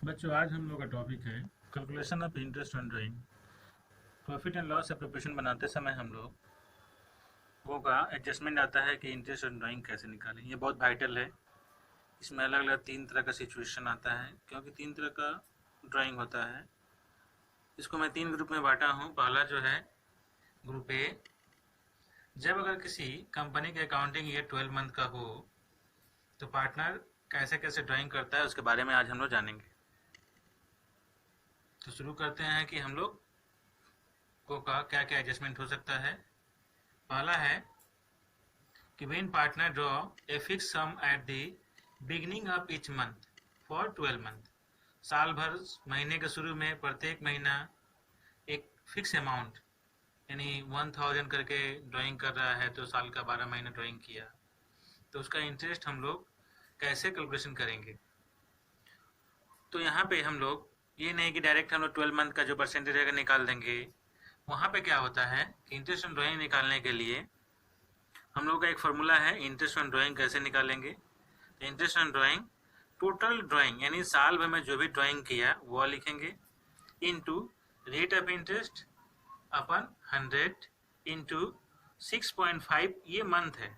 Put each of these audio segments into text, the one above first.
बच्चों, आज हम लोग का टॉपिक है calculation of interest on drawing. Profit and loss preparation बनाते समय हम लोगों का एडजस्टमेंट आता है कि इंटरेस्ट ऑन ड्राइंग कैसे निकालें। ये बहुत वाइटल है। इसमें अलग अलग 3 तरह का सिचुएशन आता है, क्योंकि 3 तरह का ड्राइंग होता है। इसको मैं 3 ग्रुप में बांटा हूँ। पहला जो है ग्रुप ए। जब अगर किसी कंपनी का अकाउंटिंग ईयर 12 मंथ का हो तो पार्टनर कैसे कैसे ड्राइंग करता है, उसके बारे में आज हम लोग जानेंगे। तो शुरू करते हैं कि हम लोग को का क्या क्या एडजस्टमेंट हो सकता है। पहला है कि when partner draw a fixed sum at the beginning of each month for 12 month। साल भर महीने के शुरू में प्रत्येक महीना एक फिक्स अमाउंट यानी 1000 करके ड्राइंग कर रहा है, तो साल का 12 महीना ड्राइंग किया तो उसका इंटरेस्ट हम लोग कैसे कैलकुलेशन करेंगे। तो यहाँ पे हम लोग ये नहीं कि डायरेक्ट हम लोग 12 मंथ का जो परसेंटेज रहेगा निकाल देंगे। वहाँ पे क्या होता है कि इंटरेस्ट ऑन ड्राइंग निकालने के लिए हम लोग का एक फार्मूला है। इंटरेस्ट ऑन ड्राइंग कैसे निकालेंगे? Interest on drawing total drawing यानी साल भर में जो भी ड्राइंग किया वो लिखेंगे into rate of interest upon 100 into 6.5। ये मंथ है,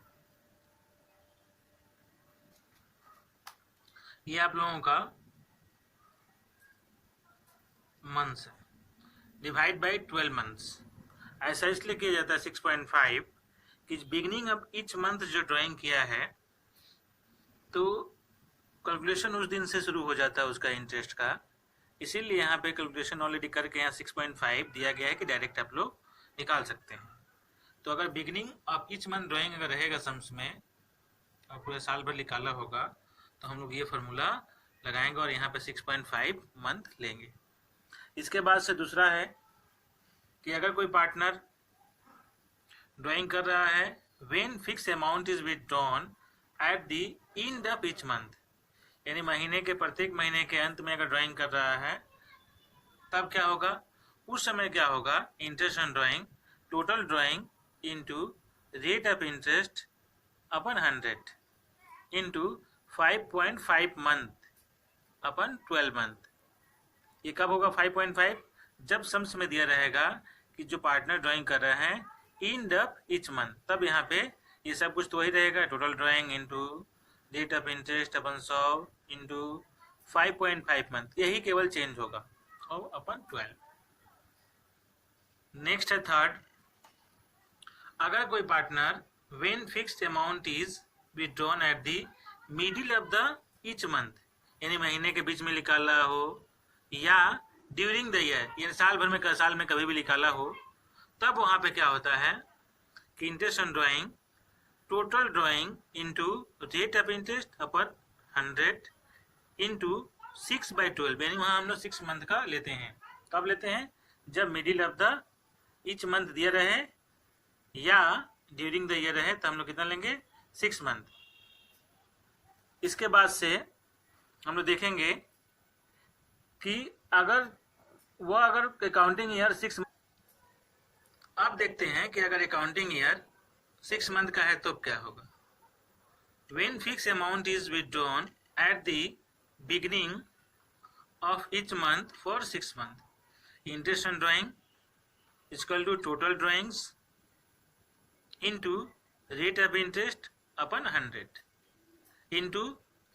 ये आप लोगों का मंथ्स है, डिवाइड बाई 12 मंथ्स। ऐसा इसलिए किया जाता है 6.5 कि बिगिनिंग ऑफ ईच मंथ जो ड्राइंग किया है तो कैलकुलेशन उस दिन से शुरू हो जाता है उसका इंटरेस्ट का। इसीलिए यहाँ पे कैलकुलेशन ऑलरेडी करके यहाँ 6.5 दिया गया है कि डायरेक्ट आप लोग निकाल सकते हैं। तो अगर beginning of each month drawing अगर रहेगा सम्स में और पूरे साल भर निकाला होगा तो हम लोग ये फार्मूला लगाएंगे और यहाँ पे 6.5 मंथ लेंगे। इसके बाद से दूसरा है कि अगर कोई पार्टनर ड्राइंग कर रहा है when fix amount is withdrawn at the end of each month, यानी महीने के प्रत्येक महीने के अंत में अगर ड्राइंग कर रहा है तब क्या होगा, उस समय क्या होगा, interest on drawing total drawing into rate of interest upon 100 into 5.5 month upon 12 month. ये कब होगा 5.5? जब सम्स में दिया रहेगा कि जो पार्टनर ड्राइंग कर रहे हैं एंड ऑफ ईच मंथ, तब यहाँ पे ये सब कुछ तो वही रहेगा, total drawing into rate of interest upon 100 into 5.5 month, यही केवल चेंज होगा और अपन 12। नेक्स्ट है थर्ड। अगर कोई partner when fixed amount is withdrawn at the middle of the each month, यानी महीने के बीच में निकाला हो या ड्यूरिंग द ईयर यानी साल में कभी भी निकाला हो, तब वहां पे क्या होता है कि interest on drawing total drawing into rate of interest upon 100 into 6/12, यानी वहां हम लोग 6 मंथ का लेते हैं। कब लेते हैं? जब middle of the each month दिया रहे या ड्यूरिंग द ईयर रहे, तो हम लोग कितना लेंगे? 6 मंथ। इसके बाद से हम लोग देखेंगे कि अगर अकाउंटिंग ईयर 6, अब देखते हैं कि अगर अकाउंटिंग ईयर 6 मंथ का है तो क्या होगा। When fixed amount is withdrawn at the beginning of each month for 6 months, interest on drawing is equal to total drawings into rate of interest upon 100 into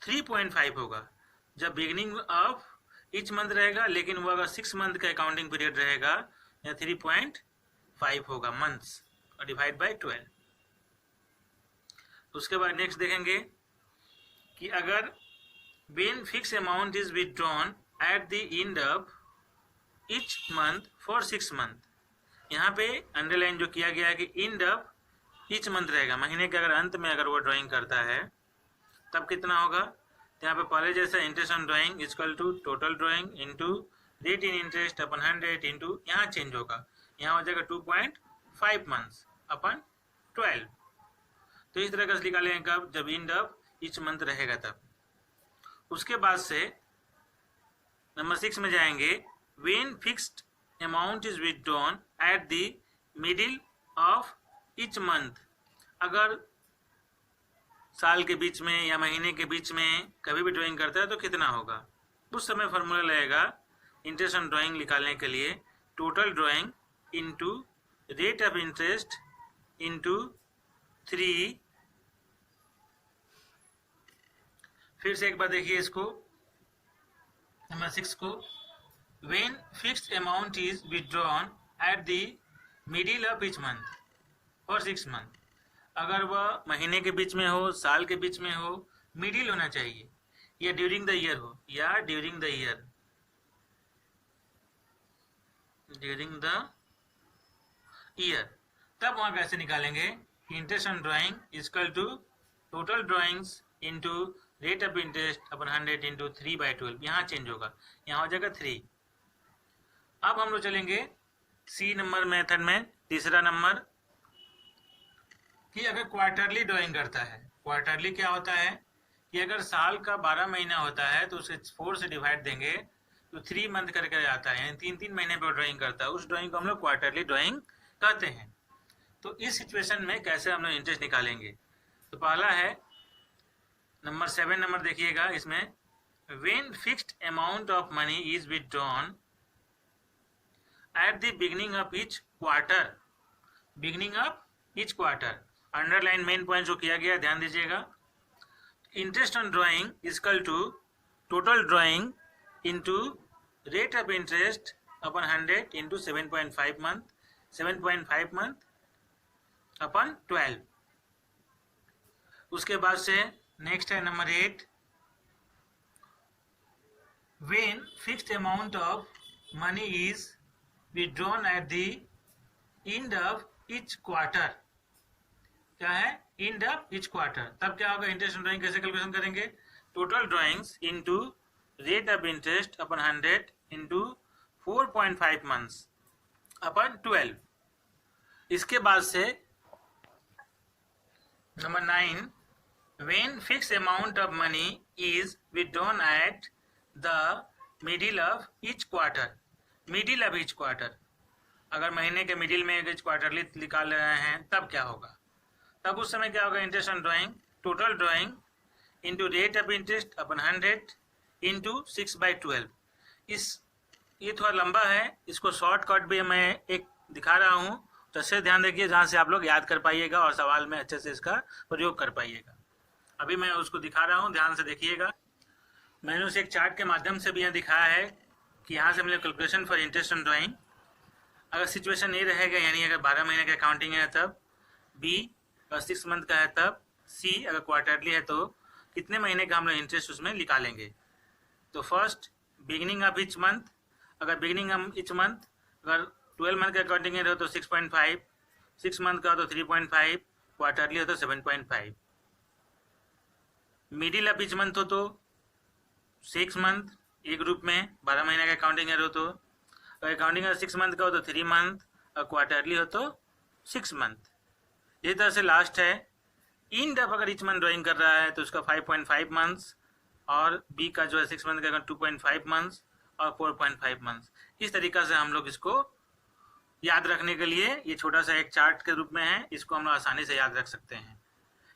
3.5 होगा। जब बिगिनिंग ऑफ ईच मंथ रहेगा, लेकिन वो अगर 6 month का accounting period रहेगा या 3.5 होगा मंथ्स और डिवाइड बाय 12। उसके बाद नेक्स्ट देखेंगे कि अगर when fix amount is withdrawn at the end of each month for 6 month, यहाँ पे अंडरलाइन जो किया गया है कि एंड ऑफ ईच मंथ रहेगा, महीने के अगर अंत में अगर वो ड्राइंग करता है तब कितना होगा। तो यहाँ पे पहले जैसा interest on drawing is equal to total drawing into rate in interest upon 100 into, यहाँ चेंज होगा, यहाँ हो जाएगा 2.5 मंथ्स अपन 12। तो इस तरह का निकालेंगे कब? जब एंड ऑफ ईच मंथ रहेगा तब। उसके बाद से नंबर 6 में जाएंगे। When fixed amount is withdrawn at the middle of each month, अगर साल के बीच में या महीने के बीच में कभी भी ड्राइंग करता है तो कितना होगा। उस समय फॉर्मूला लगेगा इंटरेस्ट ऑन ड्राइंग निकालने के लिए total drawing into rate of interest into 3। फिर से एक बार देखिए इसको, नंबर 6 को, when fixed amount is withdrawn at the middle of each month for 6 month। अगर वह महीने के बीच में हो, साल के बीच में हो, मिडिल होना चाहिए, या ड्यूरिंग द ईयर हो, या during the year, during the year, तब वहां कैसे निकालेंगे? Interest on drawing equal to total drawings into rate of interest upon 100 into 3/12। यहाँ चेंज होगा, यहाँ हो जाएगा 3। अब हम लोग चलेंगे सी नंबर मेथड में, तीसरा नंबर, कि अगर क्वार्टरली ड्राइंग करता है। क्वार्टरली क्या होता है कि अगर साल का 12 महीना होता है तो उसे 4 से डिवाइड देंगे तो 3 मंथ करके आता है, यानी 3-3 महीने पर ड्राइंग करता है। उस ड्राइंग को हम लोग क्वार्टरली ड्राइंग कहते हैं। तो इस सिचुएशन में कैसे हम लोग इंटरेस्ट निकालेंगे? तो पहला है नंबर 7 नंबर देखिएगा, इसमें when fixed amount of money is withdrawn at the beginning of each quarter, beginning of each quarter, underline main point जो किया गया ध्यान दीजिएगा। Interest on drawing equal to total drawing into rate of interest upon 100 into 7.5 month, 7.5 month upon 12। उसके बाद से next है number 8, when fixed amount of money is withdrawn at the end of each quarter. क्या है? End of each quarter. तब क्या होगा? Interest on drawing कैसे कैलकुलेशन करेंगे? Total drawings into rate of interest upon 100 into 4.5 months upon 12। इसके बाद से number 9, when fixed amount of money is withdrawn at the middle of each quarter, middle of each quarter। अगर महीने के middle में each quarterly निकाल रहे हैं तब क्या होगा? तब उस समय क्या होगा? Interest on drawing total drawing into rate of interest upon 100 into 6/12। ये थोड़ा लंबा है, इसको शॉर्टकट भी मैं एक दिखा रहा हूँ, तो अच्छे ध्यान देखिए जहाँ से आप लोग याद कर पाइएगा और सवाल में अच्छे से इसका प्रयोग कर पाइएगा। अभी मैं उसको दिखा रहा हूँ, ध्यान से देखिएगा। मैंने उसे एक चार्ट के माध्यम से भी यहाँ दिखाया है कि यहाँ से हमने calculation for interest on drawing. अगर सिचुएशन ये रहेगा, यानी अगर 12 महीने का अकाउंटिंग है तब, बी अगर 6 मंथ का है तब, सी अगर क्वार्टरली है तो कितने महीने का हम लोग इंटरेस्ट उसमें निकालेंगे। तो first beginning of each month, अगर बिगिनिंग ऑफ ईच मंथ अगर 12 मंथ का अकाउंटिंग है तो 6.5, 6 मंथ का हो तो 3.5, क्वार्टरली हो तो 7.5, मिडिल ऑफ ईच मंथ हो तो 6 मंथ, एक ग्रुप में 12 महीने का अकाउंटिंग है तो, अगर अकाउंटिंग 6 मंथ का हो तो 3 मंथ और क्वार्टरली हो तो 6 मंथ। इसी तरह से लास्ट है एंड ऑफ, अगर ईच मंथ ड्राइंग कर रहा है तो उसका 5.5 मंथ्स, और बी का जो है 6 मंथ का 2.5 मंथ्स और 4.5 मंथ्स। इस तरीका से हम लोग इसको याद रखने के लिए, ये छोटा सा एक चार्ट के रूप में है, इसको हम लोग आसानी से याद रख सकते हैं।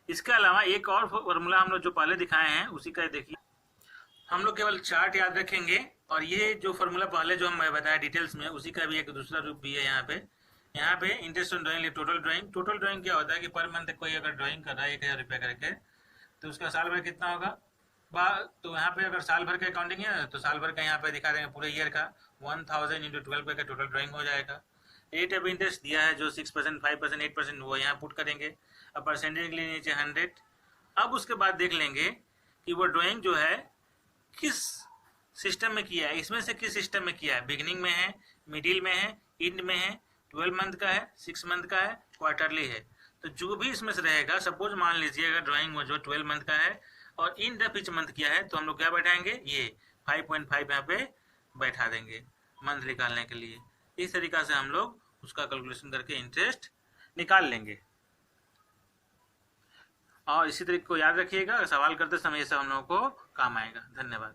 इसके अलावा एक और फॉर्मूला हम लोग जो पहले दिखाए हैं उसी का देखिए, हम लोग केवल चार्ट याद रखेंगे, और ये जो फॉर्मूला पहले जो हम बताया डिटेल्स में, उसी का भी एक दूसरा रूप भी है यहाँ पे interest on drawing, total drawing. Total drawing क्या होता है कि पर मंथ कोई अगर ड्राइंग कर रहा है 1000 रुपये करके, तो उसका साल भर कितना होगा? तो यहाँ पे अगर साल भर का अकाउंटिंग है तो साल भर का यहाँ पे दिखा देंगे पूरे ईयर का 1000 इंटू 12 का टोटल ड्राइंग हो जाएगा। रेट ऑफ इंटरेस्ट दिया है जो 6%, 5%, 8%, वो यहाँ पुट करेंगे। अब परसेंटेज के लिए नीचे 100। अब उसके बाद देख लेंगे कि वो ड्राइंग जो है किस सिस्टम में किया है, इसमें से किस सिस्टम में किया है, बिगिनिंग में है, मिडिल में है, एंड में है, 12 मंथ का है, 6 मंथ का है, क्वार्टरली है। तो जो भी इसमें से रहेगा, सपोज मान लीजिए अगर ड्राइंग वो जो 12 मंथ का है और एंड ऑफ ईच मंथ किया है, तो हम लोग क्या बैठाएंगे? ये 5.5 यहाँ पे बैठा देंगे मंथ निकालने के लिए। इस तरीका से हम लोग उसका कैलकुलेशन करके इंटरेस्ट निकाल लेंगे। और इसी तरीके को याद रखिएगा, सवाल करते समय ये सब हम लोगों को काम आएगा। धन्यवाद।